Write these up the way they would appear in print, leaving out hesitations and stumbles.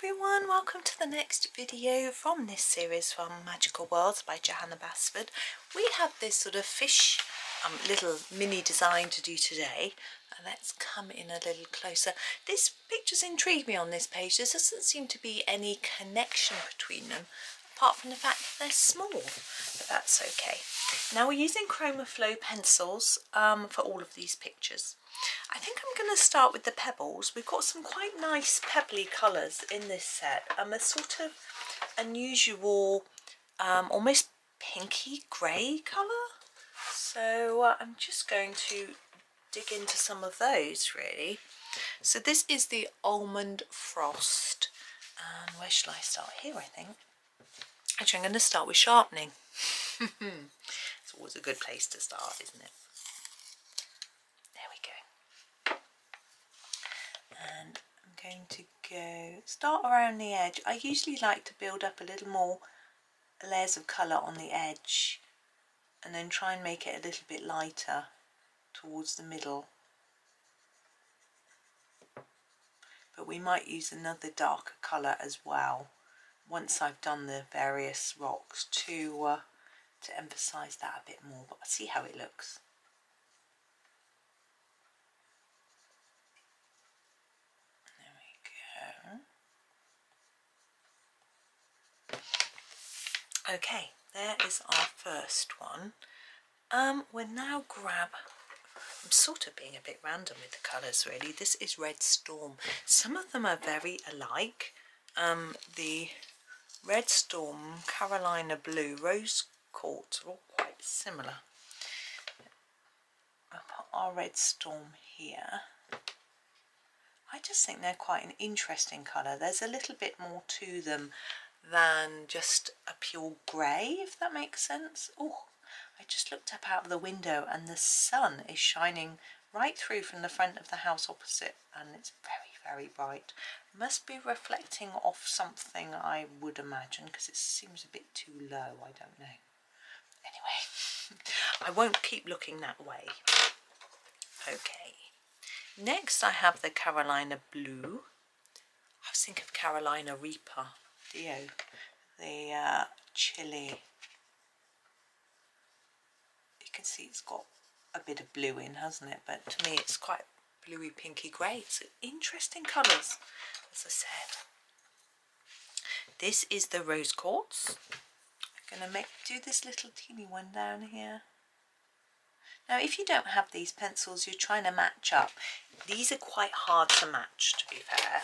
everyone, welcome to the next video from this series from Magical Worlds by Johanna Basford. We have this sort of fish little mini design to do today. Let's come in a little closer. This picture's intrigued me on this page. There doesn't seem to be any connection between them apart from the fact that they're small, but that's okay. Now we're using Chromaflow pencils for all of these pictures. I think I'm going to start with the pebbles. We've got some quite nice pebbly colours in this set. A sort of unusual, almost pinky grey colour. So I'm just going to dig into some of those really. So this is the almond frost. And where shall I start? Here, I think. Actually, I'm going to start with sharpening. It's always a good place to start, isn't it? There we go. And I'm going to start around the edge. I usually like to build up a little more layers of colour on the edge and then try and make it a little bit lighter towards the middle. But we might use another darker colour as well once I've done the various rocks to emphasise that a bit more, but I'll see how it looks. There we go. Okay, there is our first one. We'll now grab, I'm sort of being a bit random with the colours really. This is Red Storm. Some of them are very alike. The Red Storm, Carolina Blue, Rose Quartz are all quite similar. I'll put our Red Storm here. I just think they're quite an interesting colour. There's a little bit more to them than just a pure grey, if that makes sense. Oh, I just looked up out of the window and the sun is shining right through from the front of the house opposite, and it's very, very bright. It must be reflecting off something, I would imagine, because it seems a bit too low. I don't know. Anyway, I won't keep looking that way. Okay. Next I have the Carolina Blue. I was thinking of Carolina Reaper. The chili. You can see it's got a bit of blue in, hasn't it? But to me it's quite bluey pinky grey. It's interesting colours, as I said. This is the Rose Quartz. I'm going to do this little teeny one down here. Now if you don't have these pencils you're trying to match up, these are quite hard to match, to be fair.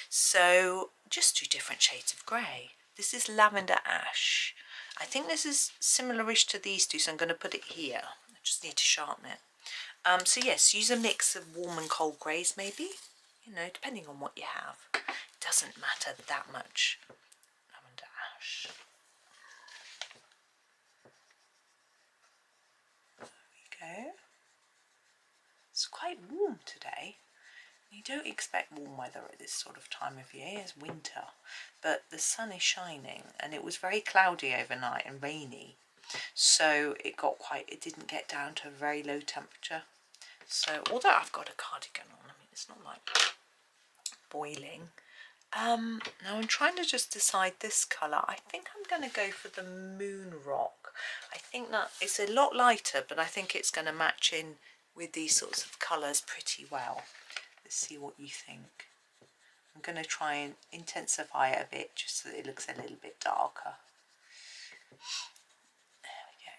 So just do different shades of grey. This is Lavender Ash. I think this is similar-ish to these two, so I'm going to put it here. I just need to sharpen it. So yes, use a mix of warm and cold greys maybe, you know, depending on what you have. It doesn't matter that much. Lavender Ash. There we go. It's quite warm today. You don't expect warm weather at this sort of time of year. It's winter, but the sun is shining and it was very cloudy overnight and rainy, so it didn't get down to a very low temperature. So although I've got a cardigan on, I mean it's not like boiling. Now I'm trying to just decide this colour. I think I'm going to go for the Moon Rock. I think that it's a lot lighter, but I think it's going to match in with these sorts of colours pretty well. Let's see what you think. I'm going to try and intensify it a bit just so that it looks a little bit darker. There we go.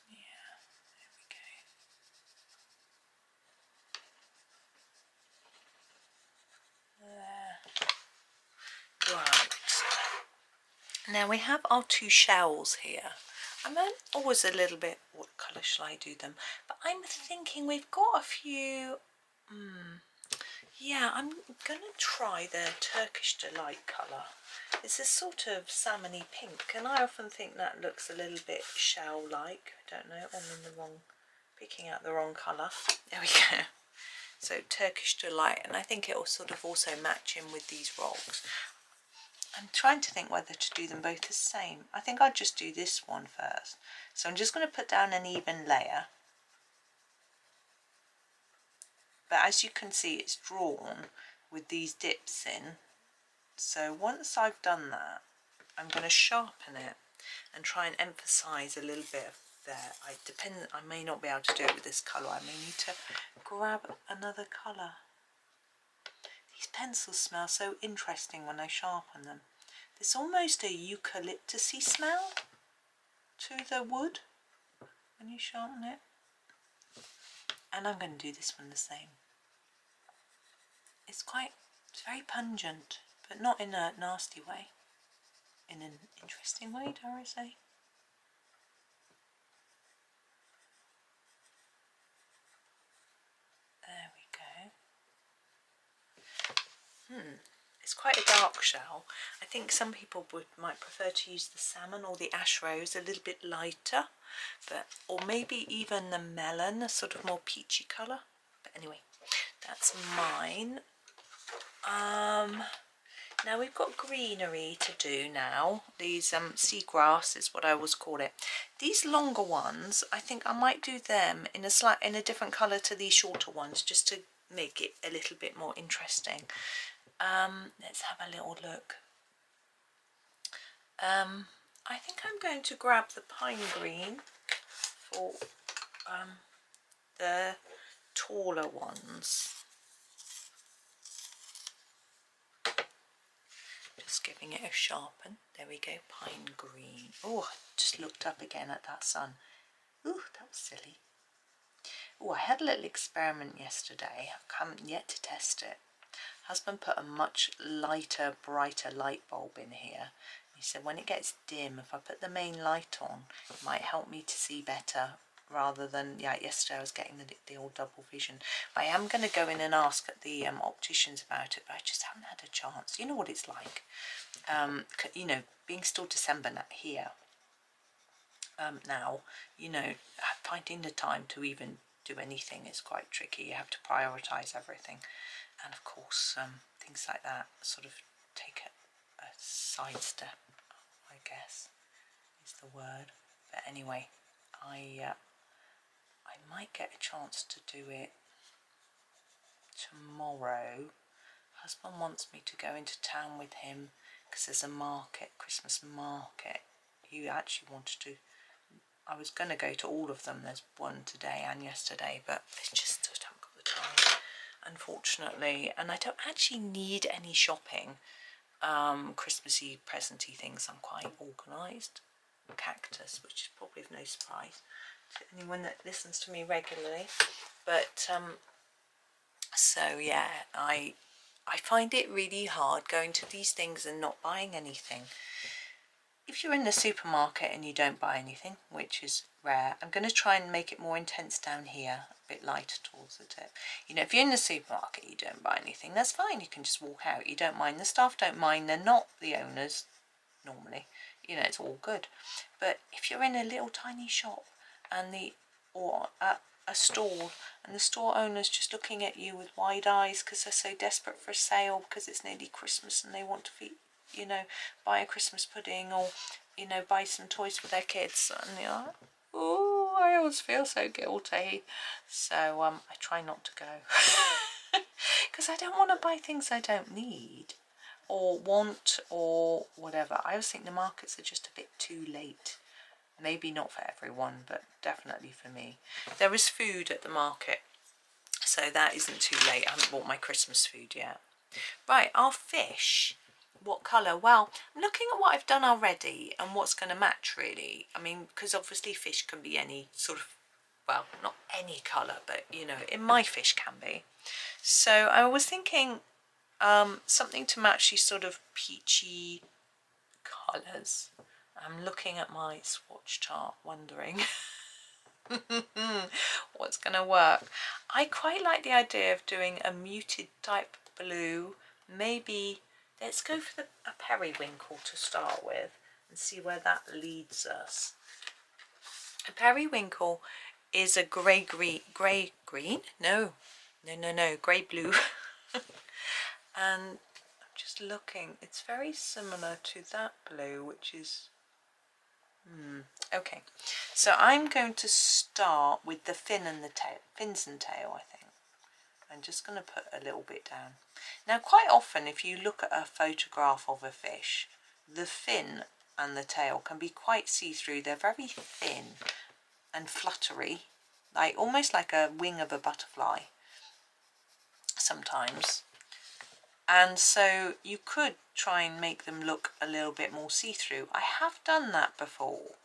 Yeah, there we go. There. Right. Now we have our two shells here. I'm always a little bit, what colour shall I do them? But I'm thinking we've got a few, yeah, I'm going to try the Turkish Delight colour. It's a sort of salmony pink, and I often think that looks a little bit shell-like. I don't know, picking out the wrong colour. There we go. So Turkish Delight, and I think it will sort of also match in with these rocks. I'm trying to think whether to do them both the same. I think I'll just do this one first. So I'm just going to put down an even layer. but as you can see, it's drawn with these dips in. So once I've done that, I'm going to sharpen it and try and emphasize a little bit of there. I may not be able to do it with this colour. I may need to grab another colour. These pencils smell so interesting when I sharpen them. There's almost a eucalyptusy smell to the wood when you sharpen it. And I'm going to do this one the same. It's very pungent, but not in a nasty way. In an interesting way, dare I say. There we go. It's quite a dark shell. I think some people might prefer to use the salmon or the ash rose, a little bit lighter, or maybe even the melon, a sort of more peachy colour. But anyway, that's mine. Now we've got greenery to do now. These seagrass is what I always call it. These longer ones, I think I might do them in a different colour to these shorter ones, just to make it a little bit more interesting. Let's have a little look. I think I'm going to grab the pine green for the taller ones. Just giving it a sharpen. There we go, pine green. Oh, I just looked up again at that sun. Ooh, that was silly. Oh, I had a little experiment yesterday. I haven't yet to test it. Husband put a much lighter, brighter light bulb in here. He said when it gets dim, if I put the main light on, it might help me to see better, rather than, yesterday I was getting the old double vision. But I am going to go in and ask at the opticians about it, but I just haven't had a chance. You know what it's like, being still December here now, finding the time to even do anything is quite tricky. You have to prioritise everything, and of course things like that sort of take a sidestep, I guess is the word. But anyway, I might get a chance to do it tomorrow. Husband wants me to go into town with him because there's a market, Christmas market. He actually wanted to. I was going to go to all of them. There's one today and yesterday, but I just haven't got the time, unfortunately. And I don't actually need any shopping. Christmassy, presenty things. I'm quite organised. Cactus, which is probably of no surprise to anyone that listens to me regularly. But so yeah, I find it really hard going to these things and not buying anything. If you're in the supermarket and you don't buy anything, which is rare, I'm going to try and make it more intense down here, a bit lighter towards the tip. If you're in the supermarket, you don't buy anything, that's fine. You can just walk out. You don't mind. The staff don't mind. They're not the owners normally. It's all good. But if you're in a little tiny shop or at a stall, and the store owner's just looking at you with wide eyes because they're so desperate for a sale because it's nearly Christmas and they want to buy a Christmas pudding or buy some toys for their kids, and you're like, oh, I always feel so guilty. So I try not to go because I don't want to buy things I don't need or want or whatever. I always think the markets are just a bit too late. Maybe not for everyone, but definitely for me. There is food at the market, so that isn't too late. I haven't bought my Christmas food yet. Right, our fish. What colour? Well, I'm looking at what I've done already and what's going to match, really. I mean, because obviously fish can be any sort of, well, not any colour, but, in my fish can be. So I was thinking something to match these sort of peachy colours. I'm looking at my swatch chart, wondering what's going to work. I quite like the idea of doing a muted type blue. Maybe let's go for a periwinkle to start with and see where that leads us. A periwinkle is a grey green? No, grey blue. And I'm just looking, it's very similar to that blue, which is okay. So I'm going to start with the fins and tail, I think. I'm just going to put a little bit down. Now quite often if you look at a photograph of a fish, the fin and the tail can be quite see-through. They're very thin and fluttery, like almost like a wing of a butterfly sometimes. And so you could try and make them look a little bit more see-through. I have done that before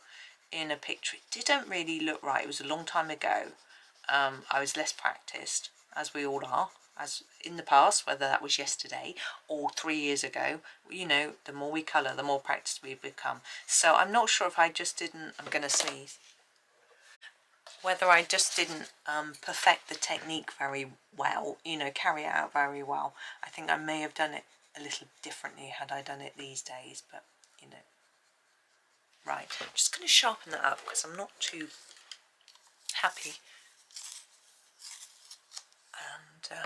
in a picture. It didn't really look right. It was a long time ago. I was less practiced, as we all are, as in the past, whether that was yesterday or 3 years ago. You know, the more we colour, the more practiced we become. So I'm not sure if I just didn't, I'm going to sneeze, whether I just didn't perfect the technique very well, you know, carry it out very well. I think I may have done it a little differently had I done it these days, but, you know. Right, I'm just going to sharpen that up because I'm not too happy. And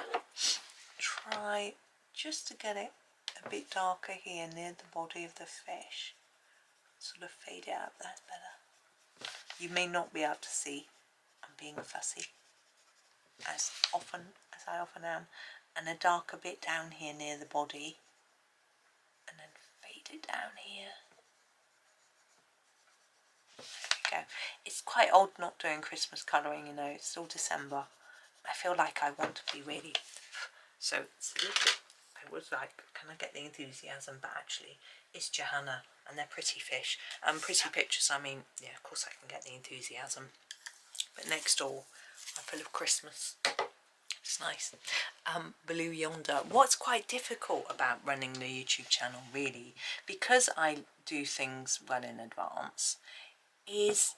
try just to get it a bit darker here near the body of the fish. Sort of fade it out, that's better. You may not be able to see, I'm being fussy, as I often am. And a darker bit down here near the body. And then fade it down here. There we go. It's quite old not doing Christmas colouring, you know, it's still December. I feel like I want to be really, so it's a little bit, I was like, can I get the enthusiasm? But actually it's Johanna and they're pretty fish, pretty pictures. I mean, yeah, of course I can get the enthusiasm, but next door I'm full of Christmas. It's nice. Blue Yonder. What's quite difficult about running the YouTube channel, really, because I do things well in advance, is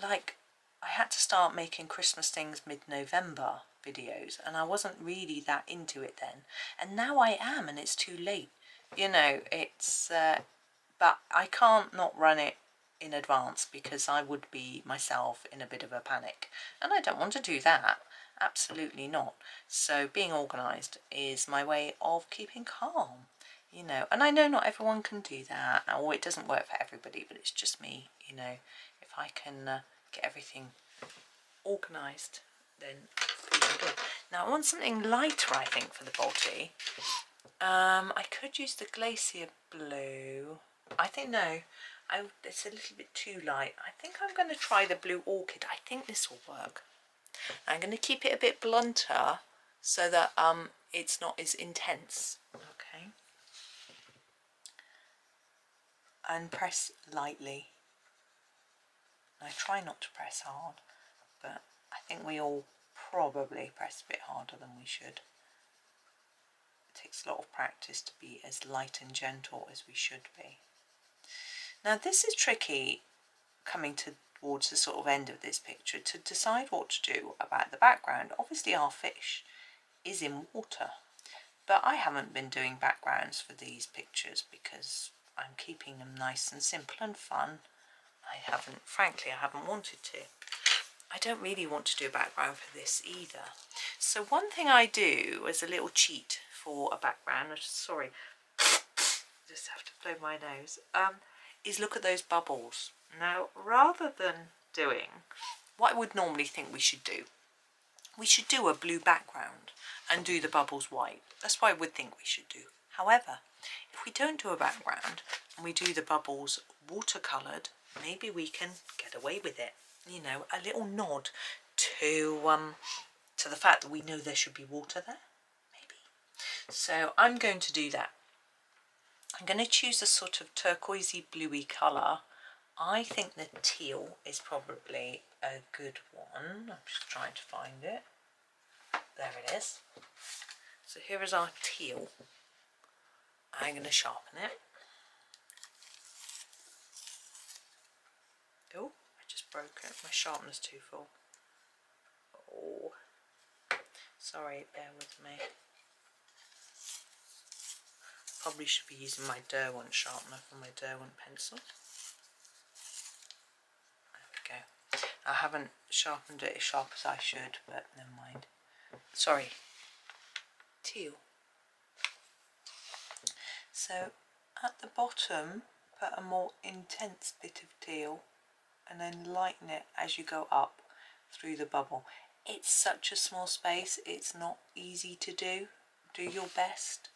like I had to start making Christmas things mid-November videos, and I wasn't really that into it then, and now I am, and it's too late, you know. It's but I can't not run it in advance because I would be myself in a bit of a panic, and I don't want to do that, absolutely not. So being organised is my way of keeping calm, you know. And I know not everyone can do that, or it doesn't work for everybody, but it's just me, you know. If I can get everything organised, then I'm good. Now I want something lighter, I think, for the body. I could use the glacier blue. I think no, it's a little bit too light. I think I'm going to try the blue orchid. I think this will work. I'm going to keep it a bit blunter so that it's not as intense. Okay. And press lightly. I try not to press hard, but I think we all probably press a bit harder than we should. It takes a lot of practice to be as light and gentle as we should be. Now this is tricky, coming towards the sort of end of this picture, to decide what to do about the background. Obviously our fish is in water, but I haven't been doing backgrounds for these pictures because I'm keeping them nice and simple and fun. Frankly, I haven't wanted to. I don't really want to do a background for this either. So one thing I do as a little cheat for a background, sorry, just have to blow my nose, is look at those bubbles. Now, rather than doing what I would normally think we should do a blue background and do the bubbles white. That's what I would think we should do. However, if we don't do a background and we do the bubbles watercoloured, maybe we can get away with it. You know, a little nod to the fact that we know there should be water there, maybe. So I'm going to do that. I'm going to choose a sort of turquoisey bluey colour. I think the teal is probably a good one. I'm just trying to find it. There it is. So here is our teal. I'm going to sharpen it. Oh, I just broke it. My sharpener's too full. Oh, sorry, bear with me. Probably should be using my Derwent sharpener for my Derwent pencil. There we go. I haven't sharpened it as sharp as I should, but never mind. Sorry. Teal. So at the bottom, put a more intense bit of teal and then lighten it as you go up through the bubble. It's such a small space, it's not easy to do. Do your best.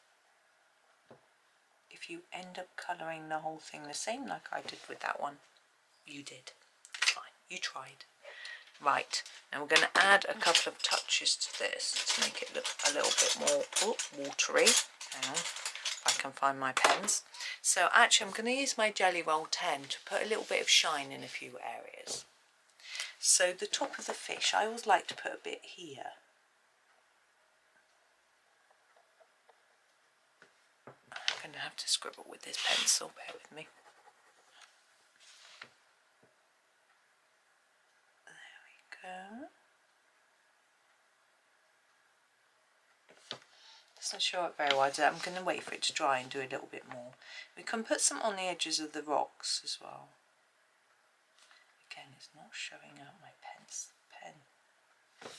If you end up colouring the whole thing the same like I did with that one, you did. It's fine, you tried. Right, now we're going to add a couple of touches to this to make it look a little bit more watery. Hang on, if I can find my pens. So actually I'm going to use my Jelly Roll 10 to put a little bit of shine in a few areas. So the top of the fish, I always like to put a bit here. I'm going to have to scribble with this pencil, bear with me. There we go. Doesn't show up very well. I'm going to wait for it to dry and do a little bit more. We can put some on the edges of the rocks as well. Again, it's not showing out my pen.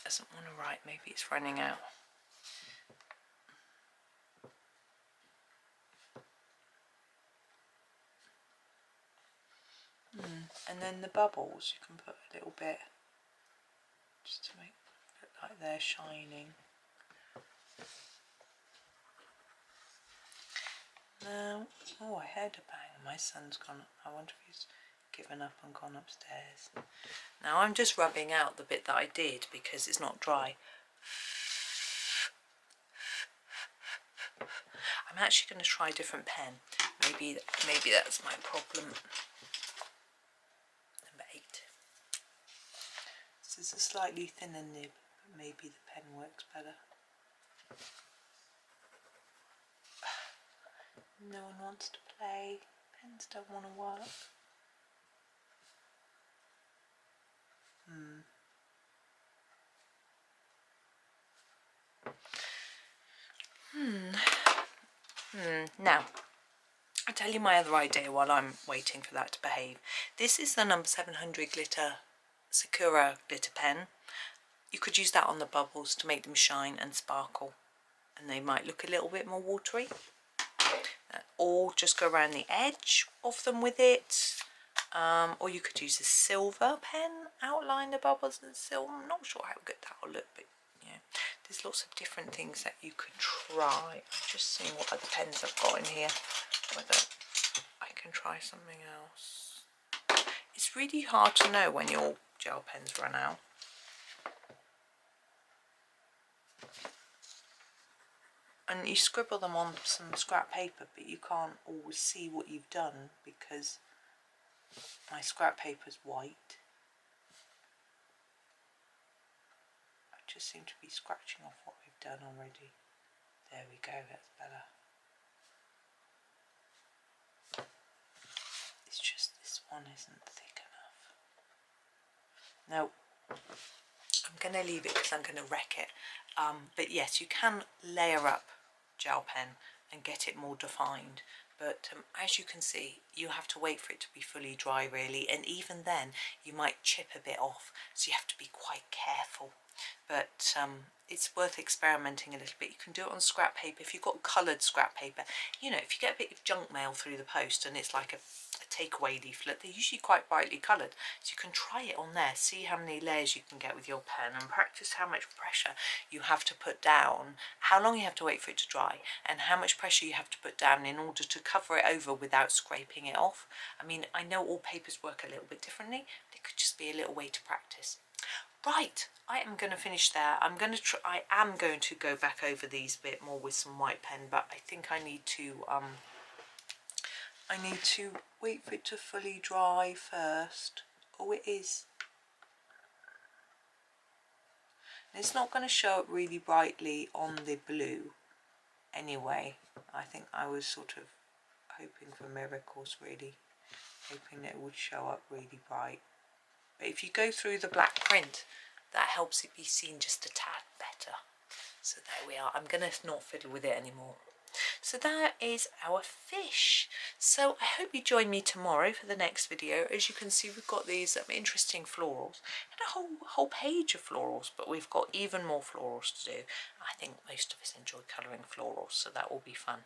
Doesn't want to write, maybe it's running out. And then the bubbles, you can put a little bit, just to make it look like they're shining. Now, oh, I heard a bang. My son's gone. I wonder if he's given up and gone upstairs. Now I'm just rubbing out the bit that I did because it's not dry. I'm actually going to try a different pen. Maybe that's my problem. Number 8. This is a slightly thinner nib, but maybe the pen works better. No one wants to play. Pens don't want to work. Now, I'll tell you my other idea while I'm waiting for that to behave. This is the number 700 glitter Sakura glitter pen. You could use that on the bubbles to make them shine and sparkle, and they might look a little bit more watery. Or just go around the edge of them with it. Or you could use a silver pen, outline the bubbles in silver. I'm not sure how good that will look, but yeah, there's lots of different things that you could try. I'm just seeing what other pens I've got in here, whether I can try something else. It's really hard to know when your gel pens run out. And you scribble them on some scrap paper, but you can't always see what you've done because my scrap paper's white. I just seem to be scratching off what we've done already. There we go, that's better. It's just this one isn't thick enough. No, I'm going to leave it because I'm going to wreck it. But yes, you can layer up gel pen and get it more defined. But as you can see, you have to wait for it to be fully dry really, and even then you might chip a bit off, so you have to be quite careful. But it's worth experimenting a little bit. You can do it on scrap paper. If you've got coloured scrap paper, you know, if you get a bit of junk mail through the post and it's like a takeaway leaflet, they're usually quite brightly coloured, so you can try it on there, see how many layers you can get with your pen, and practice how much pressure you have to put down, how long you have to wait for it to dry, and how much pressure you have to put down in order to cover it over without scraping it off. I mean, I know all papers work a little bit differently, but it could just be a little way to practice. Right, I am going to finish there. I am going to go back over these a bit more with some white pen, but I think I need to wait for it to fully dry first. Oh, it is. And it's not going to show up really brightly on the blue anyway. I think I was sort of hoping for miracles really, hoping that it would show up really bright. But if you go through the black print, that helps it be seen just a tad better. So there we are. I'm going to not fiddle with it anymore. So that is our fish. So I hope you join me tomorrow for the next video. As you can see, we've got these interesting florals and a whole page of florals, but we've got even more florals to do. I think most of us enjoy colouring florals, so that will be fun.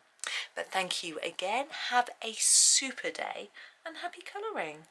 But thank you again. Have a super day and happy colouring.